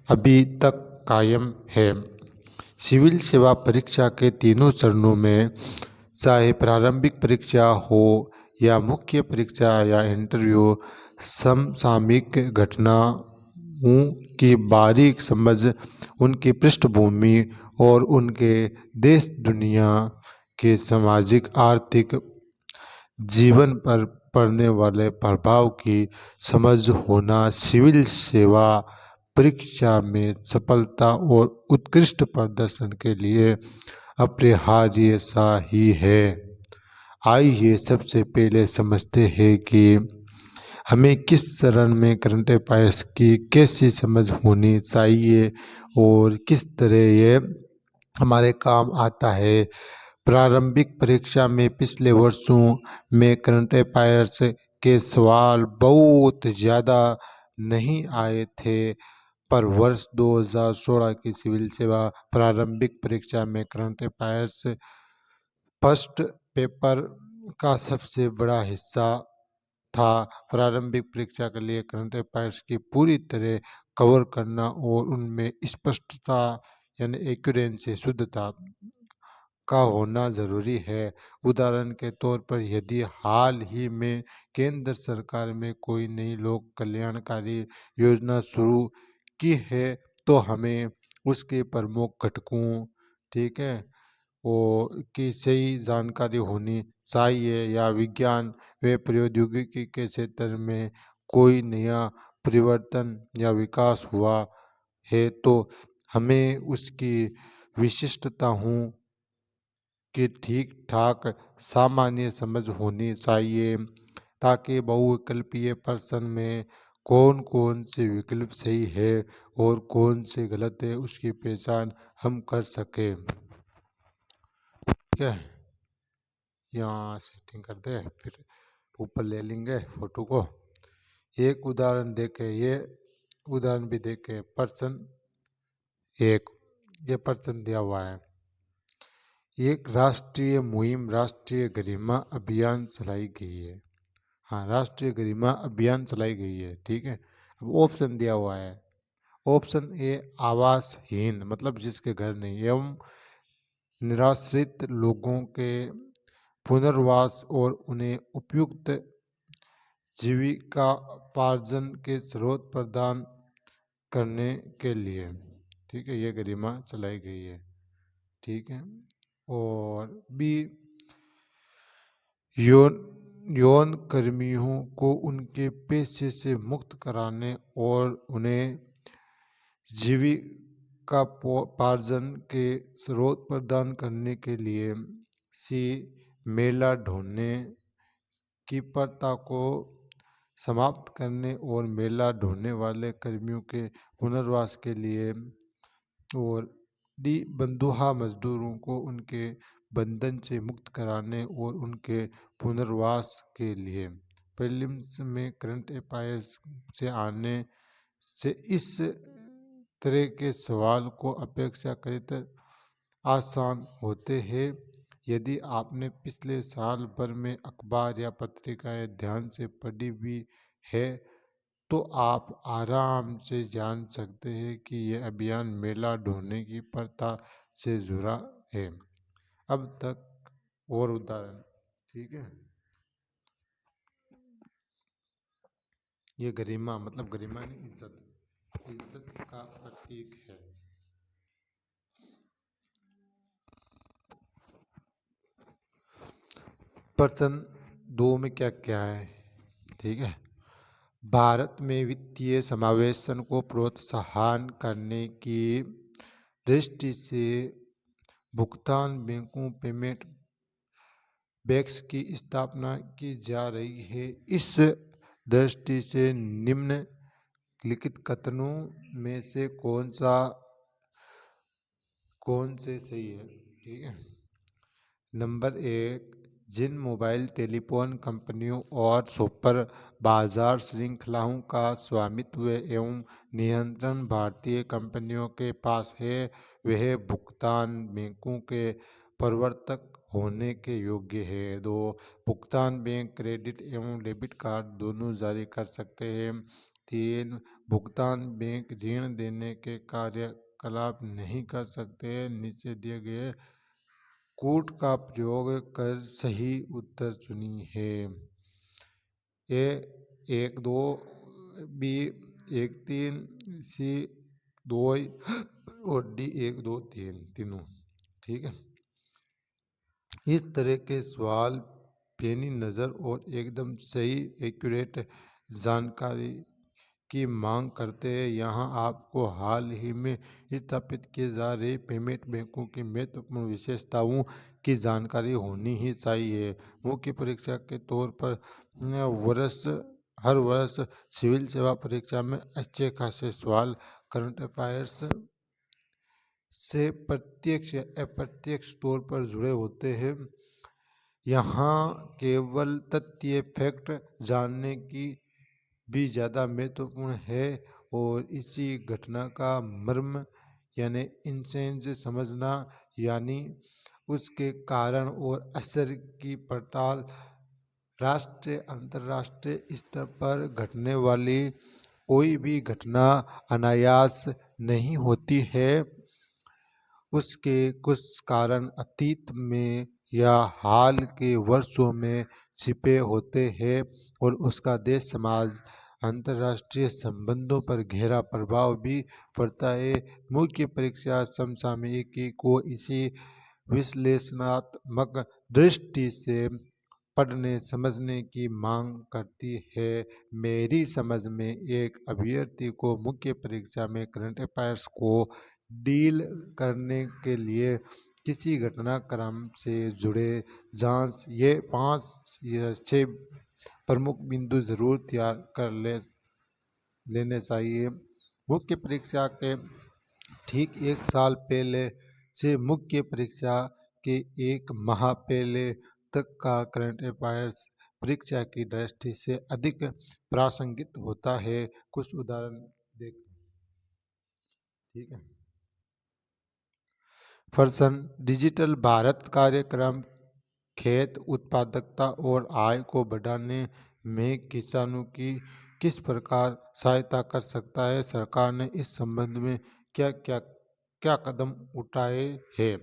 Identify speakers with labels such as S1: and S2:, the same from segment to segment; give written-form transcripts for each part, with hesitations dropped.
S1: अभी तक कायम है। सिविल सेवा परीक्षा के तीनों चरणों में, चाहे प्रारंभिक परीक्षा हो या मुख्य परीक्षा या इंटरव्यू, समसामयिक घटनाओं की बारीक समझ, उनकी पृष्ठभूमि और उनके देश दुनिया के सामाजिक आर्थिक जीवन पर पड़ने वाले प्रभाव की समझ होना सिविल सेवा परीक्षा में सफलता और उत्कृष्ट प्रदर्शन के लिए अपरिहार्य सा ही है। आइए सबसे पहले समझते हैं कि हमें किस चरण में करंट अफेयर्स की कैसी समझ होनी चाहिए और किस तरह ये हमारे काम आता है। प्रारंभिक परीक्षा में पिछले वर्षों में करंट अफेयर्स के सवाल बहुत ज़्यादा नहीं आए थे, पर वर्ष 2016 की सिविल सेवा प्रारंभिक परीक्षा में करंट अफेयर्स फर्स्ट पेपर का सबसे बड़ा हिस्सा था। प्रारंभिक परीक्षा के लिए करंट अफेयर्स की पूरी तरह कवर करना और उनमें स्पष्टता यानी एक्यूरेंसी, शुद्धता का होना जरूरी है। उदाहरण के तौर पर, यदि हाल ही में केंद्र सरकार में कोई नई लोक कल्याणकारी योजना शुरू की है तो हमें उसके प्रमुख घटकों, ठीक है, और की सही जानकारी होनी चाहिए। या विज्ञान व प्रौद्योगिकी के क्षेत्र में कोई नया परिवर्तन या विकास हुआ है तो हमें उसकी विशिष्टताओं की ठीक ठाक सामान्य समझ होनी चाहिए, ताकि बहुविकल्पीय प्रश्न में कौन कौन से विकल्प सही है और कौन से गलत है उसकी पहचान हम कर सकें। ठीक है, यहाँ सेटिंग कर दे, फिर ऊपर ले लेंगे फोटो को। एक उदाहरण देखे, ये उदाहरण भी देखे। प्रश्न एक, ये प्रश्न दिया हुआ है, एक राष्ट्रीय मुहिम राष्ट्रीय गरिमा अभियान चलाई गई है। हाँ, राष्ट्रीय गरिमा अभियान चलाई गई है, ठीक है। अब ऑप्शन दिया हुआ है। ऑप्शन ए, आवासहीन मतलब जिसके घर नहीं, एवं निराश्रित लोगों के पुनर्वास और उन्हें उपयुक्त जीविकापार्जन के स्रोत प्रदान करने के लिए, ठीक है, ये गरिमा चलाई गई है, ठीक है। और बी, यौन कर्मियों को उनके पेशे से मुक्त कराने और उन्हें जीविकापार्जन के स्रोत प्रदान करने के लिए। सी, मेला ढूंढने की प्रथा को समाप्त करने और मेला ढूंढने वाले कर्मियों के पुनर्वास के लिए। और डी, बंधुआ मजदूरों को उनके बंधन से मुक्त कराने और उनके पुनर्वास के लिए। प्रीलिम्स में करंट अफेयर्स से आने से इस तरह के सवाल को अपेक्षाकृत आसान होते हैं। यदि आपने पिछले साल भर में अखबार या पत्रिकाएं ध्यान से पढ़ी भी है तो आप आराम से जान सकते हैं कि यह अभियान मेला ढूंढने की प्रथा से जुड़ा है। अब तक और उदाहरण, ठीक है। ये गरिमा मतलब गरिमा नहीं, इज्जत, इज्जत का प्रतीक है। प्रश्न दो में क्या क्या है, ठीक है। भारत में वित्तीय समावेशन को प्रोत्साहन करने की दृष्टि से भुगतान बैंकों, पेमेंट बैंक्स की स्थापना की जा रही है। इस दृष्टि से निम्नलिखित कथनों में से कौन से सही है, ठीक है। नंबर एक, जिन मोबाइल टेलीफोन कंपनियों और सुपर बाजार श्रृंखलाओं का स्वामित्व एवं नियंत्रण भारतीय कंपनियों के पास है, वह भुगतान बैंकों के प्रवर्तक होने के योग्य है। दो, भुगतान बैंक क्रेडिट एवं डेबिट कार्ड दोनों जारी कर सकते हैं। 3 भुगतान बैंक ऋण देने के कार्यकलाप नहीं कर सकते। नीचे दिए गए कूट का प्रयोग कर सही उत्तर चुनी है। ए 1 2, बी 1 3, सी 2 और डी 1 2 3 तीनों। ठीक है। इस तरह के सवाल पैनी नज़र और एकदम सही एक्यूरेट जानकारी की मांग करते हैं। यहाँ आपको हाल ही में स्थापित किए जा रहे पेमेंट बैंकों की महत्वपूर्ण विशेषताओं की जानकारी होनी ही चाहिए। मुख्य परीक्षा के तौर पर हर वर्ष सिविल सेवा परीक्षा में अच्छे खासे सवाल करंट अफेयर्स से प्रत्यक्ष या अप्रत्यक्ष तौर पर जुड़े होते हैं। यहाँ केवल तथ्य फैक्ट जानने की भी ज़्यादा महत्वपूर्ण है और इसी घटना का मर्म यानी इंसेंस समझना, यानी उसके कारण और असर की पड़ताल राष्ट्रीय अंतर्राष्ट्रीय स्तर पर घटने वाली कोई भी घटना अनायास नहीं होती है। उसके कुछ कारण अतीत में या हाल के वर्षों में छिपे होते हैं और उसका देश समाज अंतर्राष्ट्रीय संबंधों पर गहरा प्रभाव भी पड़ता है। मुख्य परीक्षा समसामयिकी को इसी विश्लेषणात्मक दृष्टि से पढ़ने समझने की मांग करती है। मेरी समझ में एक अभ्यर्थी को मुख्य परीक्षा में करंट अफेयर्स को डील करने के लिए किसी घटनाक्रम से जुड़े जांच ये 5 या 6 प्रमुख बिंदु जरूर तैयार कर लेने चाहिए। मुख्य परीक्षा के ठीक 1 साल पहले से मुख्य परीक्षा के 1 माह पहले तक का करंट अफेयर्स परीक्षा की दृष्टि से अधिक प्रासंगिक होता है। कुछ उदाहरण देख। ठीक है। प्रश्न डिजिटल भारत कार्यक्रम खेत उत्पादकता और आय को बढ़ाने में किसानों की किस प्रकार सहायता कर सकता है? सरकार ने इस संबंध में क्या क्या क्या कदम उठाए हैं?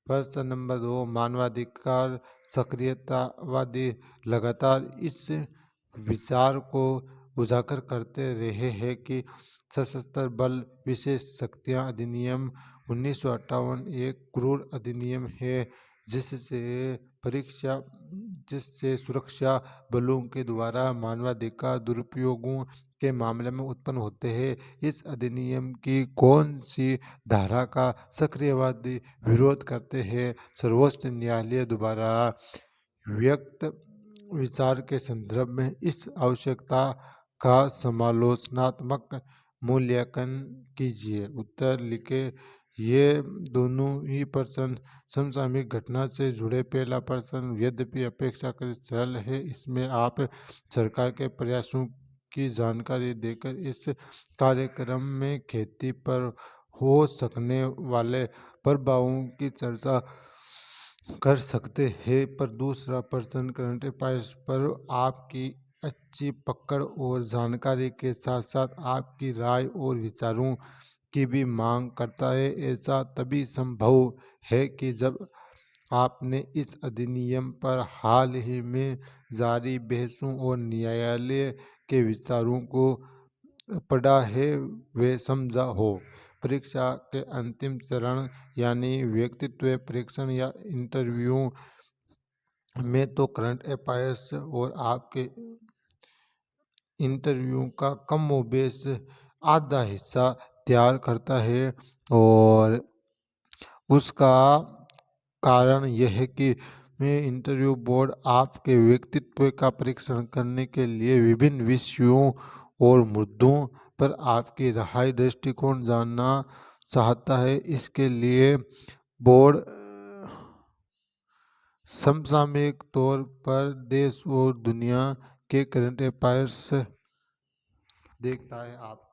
S1: प्रश्न नंबर 2 मानवाधिकार सक्रियतावादी लगातार इस विचार को उजागर करते रहे हैं कि सशस्त्र बल विशेष शक्तियां अधिनियम 1958 एक क्रूर अधिनियम है जिससे परीक्षा जिससे सुरक्षा बलों के द्वारा मानवाधिकार दुरुपयोगों के मामले में उत्पन्न होते हैं। इस अधिनियम की कौन सी धारा का सक्रियवादी विरोध करते हैं? सर्वोच्च न्यायालय द्वारा व्यक्त विचार के संदर्भ में इस आवश्यकता का समालोचनात्मक मूल्यांकन कीजिए। उत्तर लिखें। ये दोनों ही प्रश्न समसामयिक घटना से जुड़े। पहला प्रश्न यद्यपि अपेक्षाकृत सरल है, इसमें आप सरकार के प्रयासों की जानकारी देकर इस कार्यक्रम में खेती पर हो सकने वाले प्रभावों की चर्चा कर सकते हैं। पर दूसरा प्रश्न करंट अफेयर्स पर आपकी अच्छी पकड़ और जानकारी के साथ साथ आपकी राय और विचारों की भी मांग करता है। ऐसा तभी संभव है कि जब आपने इस अधिनियम पर हाल ही में जारी बहसों और न्यायालय के विचारों को पढ़ा है वे समझा हो। परीक्षा के अंतिम चरण यानी व्यक्तित्व परीक्षण या इंटरव्यू में तो करंट अफेयर्स और आपके इंटरव्यू का कम व बेश आधा हिस्सा तैयार करता है और उसका कारण यह है कि इंटरव्यू बोर्ड आपके व्यक्तित्व का परीक्षण करने के लिए विभिन्न विषयों और मुद्दों पर आपकी राय दृष्टिकोण जानना चाहता है। इसके लिए बोर्ड समसामयिक तौर पर देश और दुनिया के करंट अफेयर्स देखता है। आपका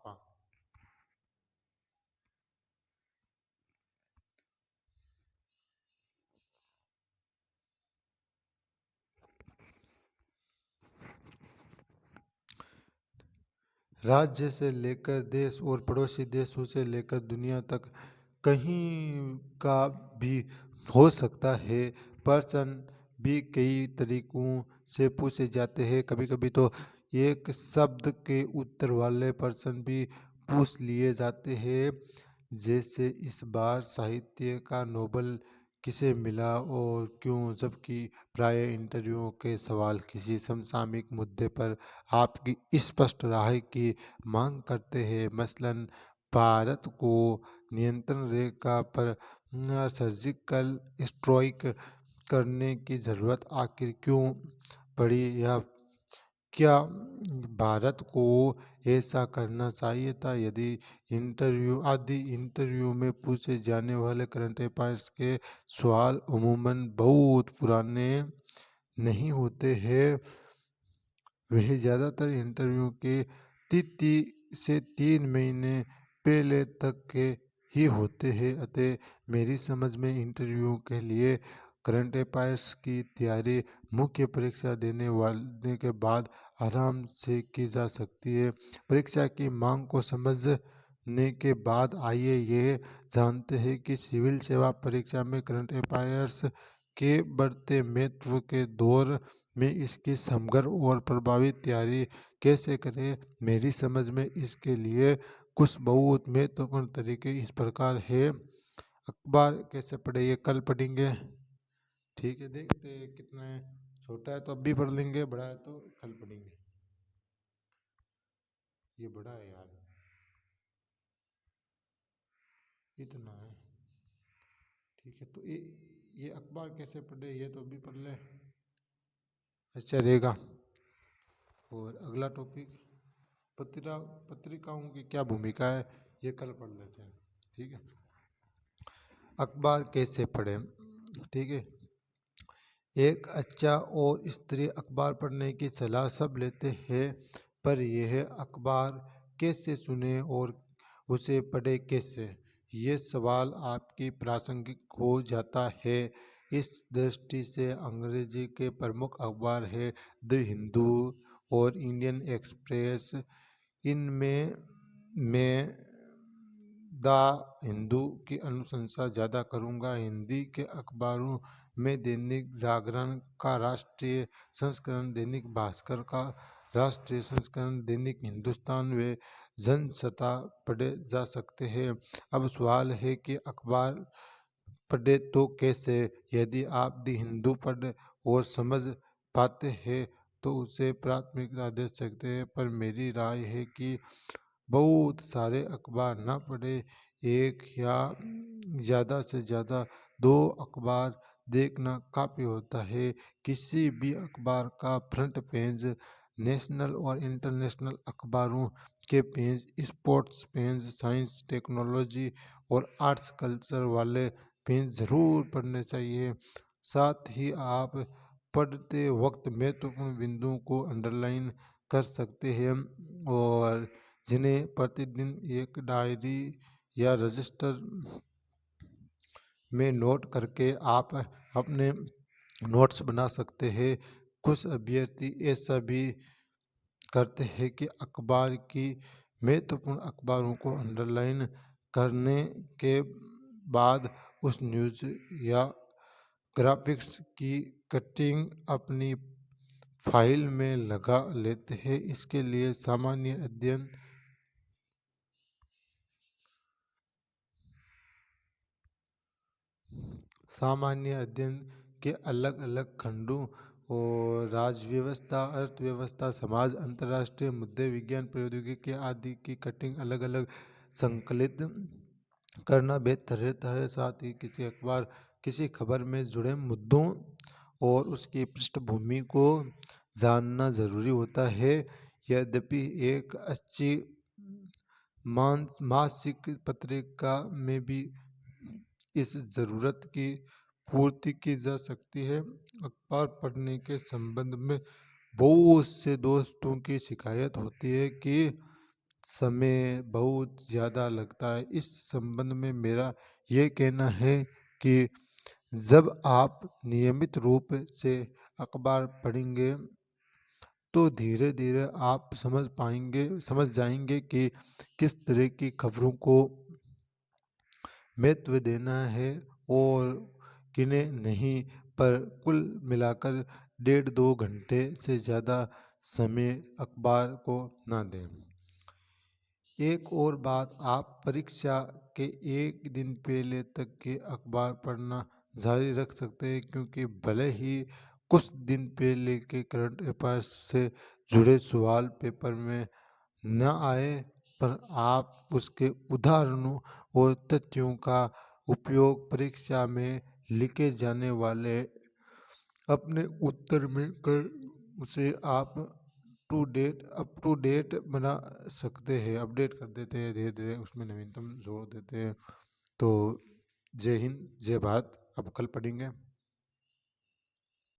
S1: राज्य से लेकर देश और पड़ोसी देशों से लेकर दुनिया तक कहीं का भी हो सकता है। प्रश्न भी कई तरीकों से पूछे जाते हैं। कभी कभी तो एक शब्द के उत्तर वाले प्रश्न भी पूछ लिए जाते हैं, जैसे इस बार साहित्य का नोबेल किसे मिला और क्यों, जबकि प्राय इंटरव्यूओं के सवाल किसी समसामयिक मुद्दे पर आपकी स्पष्ट राय की मांग करते हैं। मसलन भारत को नियंत्रण रेखा पर सर्जिकल स्ट्राइक करने की जरूरत आखिर क्यों पड़ी, या क्या भारत को ऐसा करना चाहिए था। यदि इंटरव्यू में पूछे जाने वाले करंट अफेयर्स के सवाल अमूमन बहुत पुराने नहीं होते हैं, वह ज़्यादातर इंटरव्यू के 3 से 3 महीने पहले तक के ही होते हैं। अतः मेरी समझ में इंटरव्यू के लिए करंट अफेयर्स की तैयारी मुख्य परीक्षा देने के बाद आराम से की जा सकती है। परीक्षा की मांग को समझने के बाद आइए ये जानते हैं कि सिविल सेवा परीक्षा में करंट अफेयर्स के बढ़ते महत्व के दौर में इसकी समग्र और प्रभावी तैयारी कैसे करें। मेरी समझ में इसके लिए कुछ बहुत महत्वपूर्ण तरीके इस प्रकार है। अखबार कैसे पढ़े, ये कल पढ़ेंगे, ठीक है। देखते हैं कितना है, छोटा है तो अब भी पढ़ लेंगे, बड़ा है तो कल पढ़ेंगे। ये बड़ा है यार, इतना है, ठीक है। तो ये अखबार कैसे पढ़े, ये तो अभी पढ़ ले, अच्छा रहेगा। और अगला टॉपिक पत्रिकाओं की क्या भूमिका है, ये कल पढ़ लेते हैं, ठीक है। अखबार कैसे पढ़ें, ठीक है। एक अच्छा और स्तरीय अखबार पढ़ने की सलाह सब लेते हैं, पर यह अखबार कैसे सुने और उसे पढ़े कैसे, ये सवाल आपकी प्रासंगिक हो जाता है। इस दृष्टि से अंग्रेजी के प्रमुख अखबार है द हिंदू और इंडियन एक्सप्रेस। इनमें मैं द हिंदू की अनुशंसा ज़्यादा करूँगा। हिंदी के अखबारों में दैनिक जागरण का राष्ट्रीय संस्करण, दैनिक भास्कर का राष्ट्रीय संस्करण, दैनिक हिंदुस्तान व जनसत्ता पढ़े जा सकते हैं। अब सवाल है कि अखबार पढ़े तो कैसे। यदि आप द हिंदू पढ़ और समझ पाते हैं तो उसे प्राथमिकता दे सकते हैं, पर मेरी राय है कि बहुत सारे अखबार ना पढ़े, एक या ज़्यादा से ज़्यादा 2 अखबार देखना काफ़ी होता है। किसी भी अखबार का फ्रंट पेज नेशनल और इंटरनेशनल अखबारों के page, sports page, science technology और आर्ट्स कल्चर वाले पेज ज़रूर पढ़ने चाहिए। साथ ही आप पढ़ते वक्त महत्वपूर्ण बिंदुओं को अंडरलाइन कर सकते हैं और जिन्हें प्रतिदिन एक डायरी या रजिस्टर में नोट करके आप अपने नोट्स बना सकते हैं। कुछ अभ्यर्थी ऐसा भी करते हैं कि अखबार की महत्वपूर्ण अखबारों को अंडरलाइन करने के बाद उस न्यूज़ या ग्राफिक्स की कटिंग अपनी फाइल में लगा लेते हैं। इसके लिए सामान्य अध्ययन के अलग अलग खंडों और राज्य व्यवस्था, अर्थव्यवस्था, समाज, अंतर्राष्ट्रीय मुद्दे, विज्ञान, प्रौद्योगिकी आदि की कटिंग अलग अलग संकलित करना बेहतर रहता है। साथ ही किसी खबर में जुड़े मुद्दों और उसकी पृष्ठभूमि को जानना जरूरी होता है। यद्यपि एक अच्छी मासिक पत्रिका में भी इस जरूरत की पूर्ति की जा सकती है। अखबार पढ़ने के संबंध में बहुत से दोस्तों की शिकायत होती है कि समय बहुत ज़्यादा लगता है। इस संबंध में मेरा ये कहना है कि जब आप नियमित रूप से अखबार पढ़ेंगे तो धीरे धीरे आप समझ जाएंगे कि किस तरह की खबरों को महत्व देना है और किन्हें नहीं। पर कुल मिलाकर 1.5-2 घंटे से ज़्यादा समय अखबार को ना दें। एक और बात, आप परीक्षा के एक दिन पहले तक के अखबार पढ़ना जारी रख सकते हैं, क्योंकि भले ही कुछ दिन पहले के करंट अफेयर्स से जुड़े सवाल पेपर में न आए, पर आप उसके उदाहरणों और तथ्यों का उपयोग परीक्षा में लिखे जाने वाले अपने उत्तर में कर उसे आप अप टू डेट बना सकते हैं, अपडेट कर देते हैं, धीरे धीरे उसमें नवीनतम जोड़ देते हैं। तो जय हिंद, जय भारत। अब कल पढ़ेंगे।